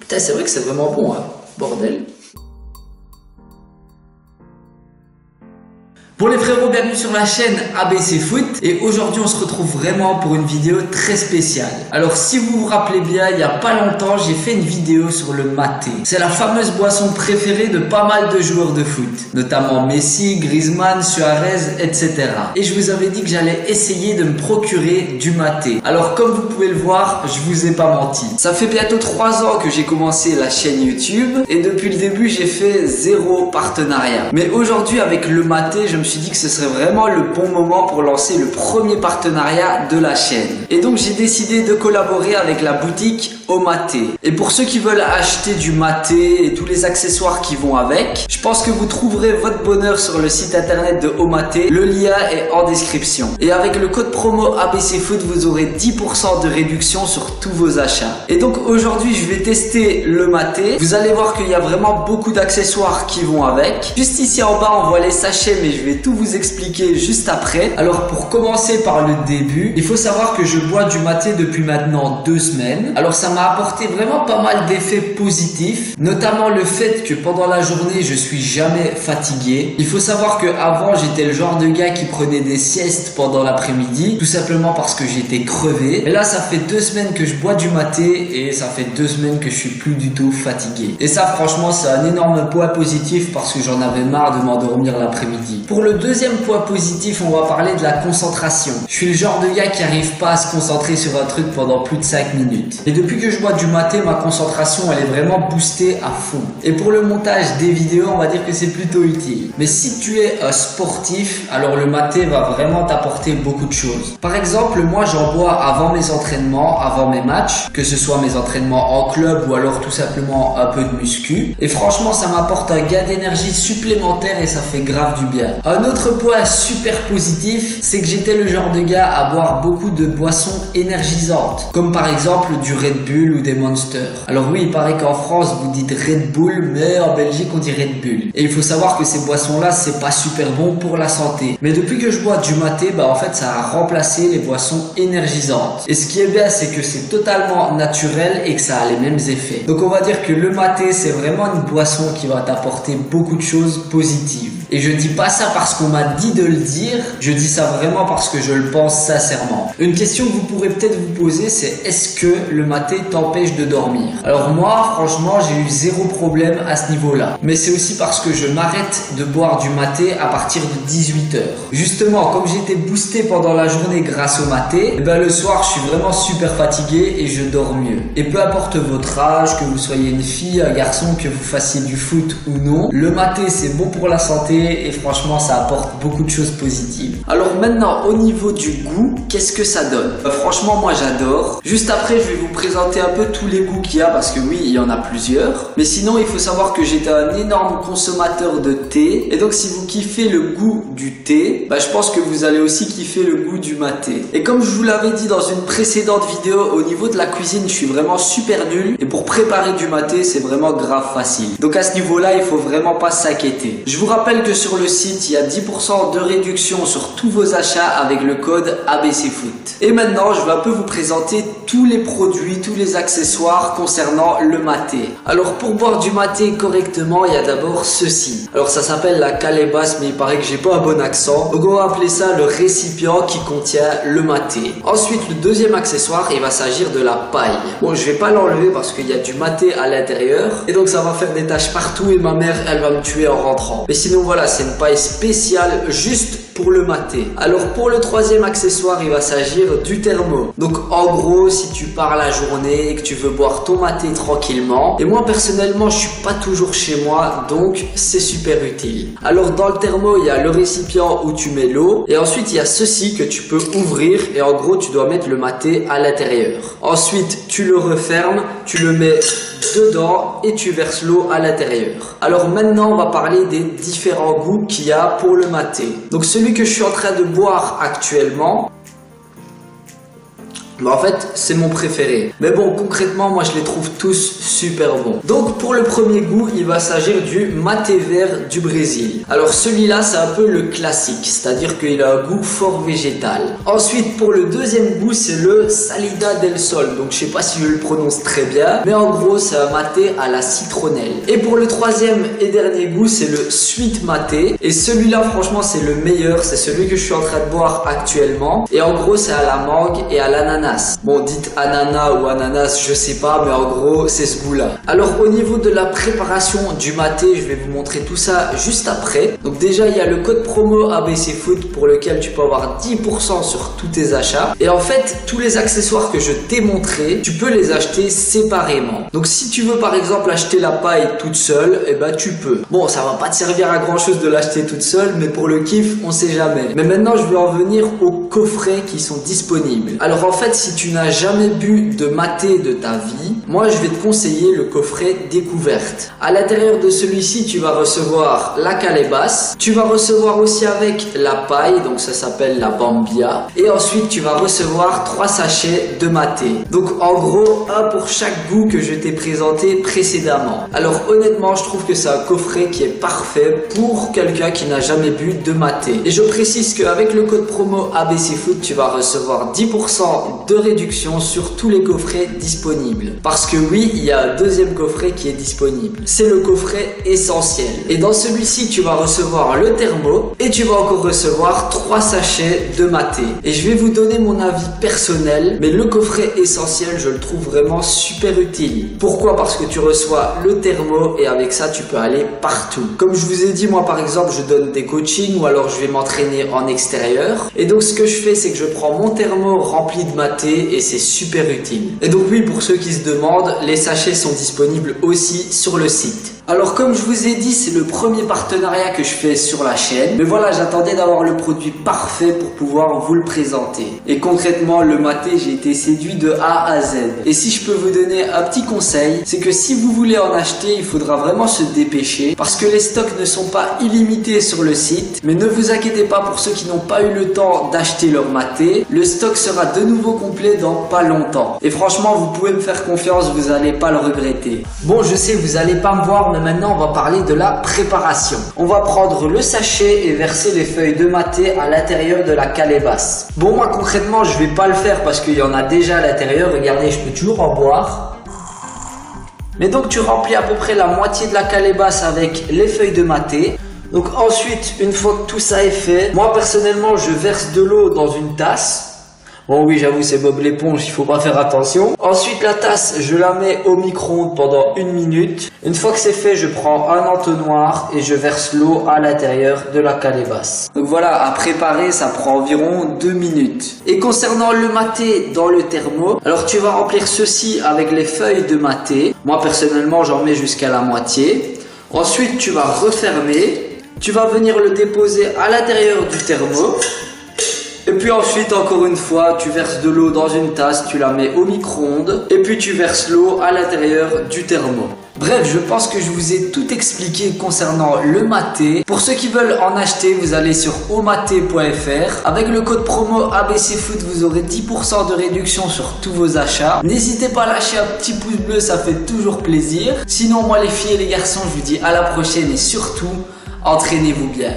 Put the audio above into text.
Putain, c'est vrai que c'est vraiment bon, hein. Bordel. Bon les frérots, bienvenue sur la chaîne ABC Foot et aujourd'hui on se retrouve vraiment pour une vidéo très spéciale. Alors si vous vous rappelez bien, il n'y a pas longtemps j'ai fait une vidéo sur le maté. C'est la fameuse boisson préférée de pas mal de joueurs de foot, notamment Messi, Griezmann, Suarez, etc. Et je vous avais dit que j'allais essayer de me procurer du maté. Alors comme vous pouvez le voir, je vous ai pas menti. Ça fait bientôt 3 ans que j'ai commencé la chaîne YouTube et depuis le début j'ai fait 0 partenariat. Mais aujourd'hui avec le maté, je me suis dit que ce serait vraiment le bon moment pour lancer le premier partenariat de la chaîne. Et donc j'ai décidé de collaborer avec la boutique Omaté. Et pour ceux qui veulent acheter du maté et tous les accessoires qui vont avec, je pense que vous trouverez votre bonheur sur le site internet de Omaté. Le lien est en description. Et avec le code promo ABC Foot, vous aurez 10% de réduction sur tous vos achats. Et donc aujourd'hui, je vais tester le maté. Vous allez voir qu'il y a vraiment beaucoup d'accessoires qui vont avec. Juste ici en bas, on voit les sachets, mais je vais tout vous expliquer juste après. Alors pour commencer par le début, il faut savoir que je bois du maté depuis maintenant 2 semaines. Alors ça m'a apporté vraiment pas mal d'effets positifs, notamment le fait que pendant la journée je suis jamais fatigué. Il faut savoir que avant j'étais le genre de gars qui prenait des siestes pendant l'après-midi, tout simplement parce que j'étais crevé. Et là ça fait 2 semaines que je bois du maté et ça fait 2 semaines que je suis plus du tout fatigué. Et ça franchement c'est un énorme point positif parce que j'en avais marre de m'endormir l'après-midi. Pour le deuxième point positif, on va parler de la concentration. Je suis le genre de gars qui arrive pas à se concentrer sur un truc pendant plus de 5 minutes. Et depuis que je bois du maté, ma concentration elle est vraiment boostée à fond. Et pour le montage des vidéos, on va dire que c'est plutôt utile. Mais si tu es un sportif, alors le maté va vraiment t'apporter beaucoup de choses. Par exemple, moi j'en bois avant mes entraînements, avant mes matchs, que ce soit mes entraînements en club ou alors tout simplement un peu de muscu. Et franchement, ça m'apporte un gain d'énergie supplémentaire et ça fait grave du bien. Un autre point super positif, c'est que j'étais le genre de gars à boire beaucoup de boissons énergisantes, comme par exemple du Red Bull ou des Monster. Alors oui, il paraît qu'en France vous dites Red Bull, mais en Belgique on dit Red Bull. Et il faut savoir que ces boissons-là, c'est pas super bon pour la santé. Mais depuis que je bois du maté, en fait ça a remplacé les boissons énergisantes. Et ce qui est bien, c'est que c'est totalement naturel et que ça a les mêmes effets. Donc on va dire que le maté, c'est vraiment une boisson qui va t'apporter beaucoup de choses positives. Et je dis pas ça parce qu'on m'a dit de le dire, je dis ça vraiment parce que je le pense sincèrement. Une question que vous pourrez peut-être vous poser, c'est est-ce que le maté t'empêche de dormir? Alors moi, franchement, j'ai eu 0 problème à ce niveau-là. Mais c'est aussi parce que je m'arrête de boire du maté à partir de 18h. Justement, comme j'étais boosté pendant la journée grâce au maté, le soir, je suis vraiment super fatigué et je dors mieux. Et peu importe votre âge, que vous soyez une fille, un garçon, que vous fassiez du foot ou non, le maté, c'est bon pour la santé et franchement ça apporte beaucoup de choses positives. Alors maintenant au niveau du goût, qu'est-ce que ça donne? Franchement moi j'adore. Juste après je vais vous présenter un peu tous les goûts qu'il y a parce que oui il y en a plusieurs. Mais sinon il faut savoir que j'étais un énorme consommateur de thé et donc si vous kiffez le goût du thé, je pense que vous allez aussi kiffer le goût du maté. Et comme je vous l'avais dit dans une précédente vidéo, au niveau de la cuisine je suis vraiment super nul et pour préparer du maté c'est vraiment grave facile. Donc à ce niveau là il faut vraiment pas s'inquiéter. Je vous rappelle que sur le site, il y a 10% de réduction sur tous vos achats avec le code ABC Foot. Et maintenant, je vais un peu vous présenter tous les produits, tous les accessoires concernant le maté. Alors pour boire du maté correctement, il y a d'abord ceci. Alors ça s'appelle la calebasse, mais il paraît que j'ai pas un bon accent. Donc on va appeler ça le récipient qui contient le maté. Ensuite, le deuxième accessoire, il va s'agir de la paille. Bon, je vais pas l'enlever parce qu'il y a du maté à l'intérieur. Et donc ça va faire des taches partout et ma mère, elle va me tuer en rentrant. Mais sinon voilà, c'est une paille spéciale juste pour le maté. Alors pour le troisième accessoire, il va s'agir du thermo. Donc en gros, si tu pars la journée et que tu veux boire ton maté tranquillement, et moi personnellement je suis pas toujours chez moi, donc c'est super utile. Alors dans le thermo, il y a le récipient où tu mets l'eau, et ensuite il y a ceci que tu peux ouvrir, et en gros tu dois mettre le maté à l'intérieur. Ensuite tu le refermes, tu le mets dedans et tu verses l'eau à l'intérieur. Alors maintenant on va parler des différents goûts qu'il y a pour le maté. Donc celui que je suis en train de boire actuellement, Mais en fait, c'est mon préféré. Mais bon, concrètement, moi, je les trouve tous super bons. Donc, pour le premier goût, il va s'agir du maté vert du Brésil. Alors, celui-là, c'est un peu le classique, c'est-à-dire qu'il a un goût fort végétal. Ensuite, pour le deuxième goût, c'est le Salida del Sol. Donc, je sais pas si je le prononce très bien, mais en gros, c'est un maté à la citronnelle. Et pour le troisième et dernier goût, c'est le Sweet Maté. Et celui-là, franchement, c'est le meilleur. C'est celui que je suis en train de boire actuellement. Et en gros, c'est à la mangue et à l'ananas. Bon, dites ananas ou ananas, je sais pas, mais en gros, c'est ce goût-là. Alors, au niveau de la préparation du maté, je vais vous montrer tout ça juste après. Donc déjà, il y a le code promo ABC Foot pour lequel tu peux avoir 10% sur tous tes achats. Et en fait, tous les accessoires que je t'ai montrés, tu peux les acheter séparément. Donc si tu veux par exemple acheter la paille toute seule, eh ben tu peux. Bon, ça va pas te servir à grand chose de l'acheter toute seule, mais pour le kiff, on sait jamais. Mais maintenant, je vais en venir aux coffrets qui sont disponibles. Alors en fait, si tu n'as jamais bu de maté de ta vie, moi je vais te conseiller le coffret découverte. À l'intérieur de celui-ci, tu vas recevoir la calebasse, tu vas recevoir aussi avec la paille, donc ça s'appelle la bambia, et ensuite tu vas recevoir 3 sachets de maté. Donc en gros, un pour chaque goût que je t'ai présenté précédemment. Alors honnêtement, je trouve que c'est un coffret qui est parfait pour quelqu'un qui n'a jamais bu de maté. Et je précise qu'avec le code promo ABC Foot, tu vas recevoir 10% de réduction sur tous les coffrets disponibles. Parce que oui, il y a un deuxième coffret qui est disponible. C'est le coffret essentiel. Et dans celui-ci, tu vas recevoir le thermo et tu vas encore recevoir 3 sachets de maté. Et je vais vous donner mon avis personnel, mais le coffret essentiel, je le trouve vraiment super utile. Pourquoi? Parce que tu reçois le thermo et avec ça, tu peux aller partout. Comme je vous ai dit, moi par exemple, je donne des coachings ou alors je vais m'entraîner en extérieur. Et donc ce que je fais, c'est que je prends mon thermo rempli de maté et c'est super utile. Et donc oui, pour ceux qui se demandent, les sachets sont disponibles aussi sur le site. Alors comme je vous ai dit, c'est le premier partenariat que je fais sur la chaîne. Mais voilà, j'attendais d'avoir le produit parfait pour pouvoir vous le présenter. Et concrètement, le maté, j'ai été séduit de A à Z. Et si je peux vous donner un petit conseil, c'est que si vous voulez en acheter, il faudra vraiment se dépêcher parce que les stocks ne sont pas illimités sur le site. Mais ne vous inquiétez pas pour ceux qui n'ont pas eu le temps d'acheter leur maté. Le stock sera de nouveau complet dans pas longtemps. Et franchement, vous pouvez me faire confiance, vous n'allez pas le regretter. Bon, je sais, vous n'allez pas me voir, mais maintenant on va parler de la préparation. On va prendre le sachet et verser les feuilles de maté à l'intérieur de la calebasse. Bon, moi concrètement je vais pas le faire parce qu'il y en a déjà à l'intérieur. Regardez, je peux toujours en boire. Mais donc tu remplis à peu près la moitié de la calebasse avec les feuilles de maté. Donc ensuite, une fois que tout ça est fait, moi personnellement je verse de l'eau dans une tasse. Bon oui, j'avoue, c'est Bob l'éponge, il faut pas faire attention. Ensuite, la tasse, je la mets au micro-ondes pendant 1 minute. Une fois que c'est fait, je prends un entonnoir et je verse l'eau à l'intérieur de la calebasse. Donc voilà, à préparer, ça prend environ 2 minutes. Et concernant le maté dans le thermo, alors tu vas remplir ceci avec les feuilles de maté. Moi, personnellement, j'en mets jusqu'à la moitié. Ensuite, tu vas refermer. Tu vas venir le déposer à l'intérieur du thermo. Et puis ensuite, encore une fois, tu verses de l'eau dans une tasse, tu la mets au micro-ondes et puis tu verses l'eau à l'intérieur du thermo. Bref, je pense que je vous ai tout expliqué concernant le maté. Pour ceux qui veulent en acheter, vous allez sur omaté.fr. Avec le code promo ABC Foot, vous aurez 10% de réduction sur tous vos achats. N'hésitez pas à lâcher un petit pouce bleu, ça fait toujours plaisir. Sinon, moi les filles et les garçons, je vous dis à la prochaine et surtout, entraînez-vous bien.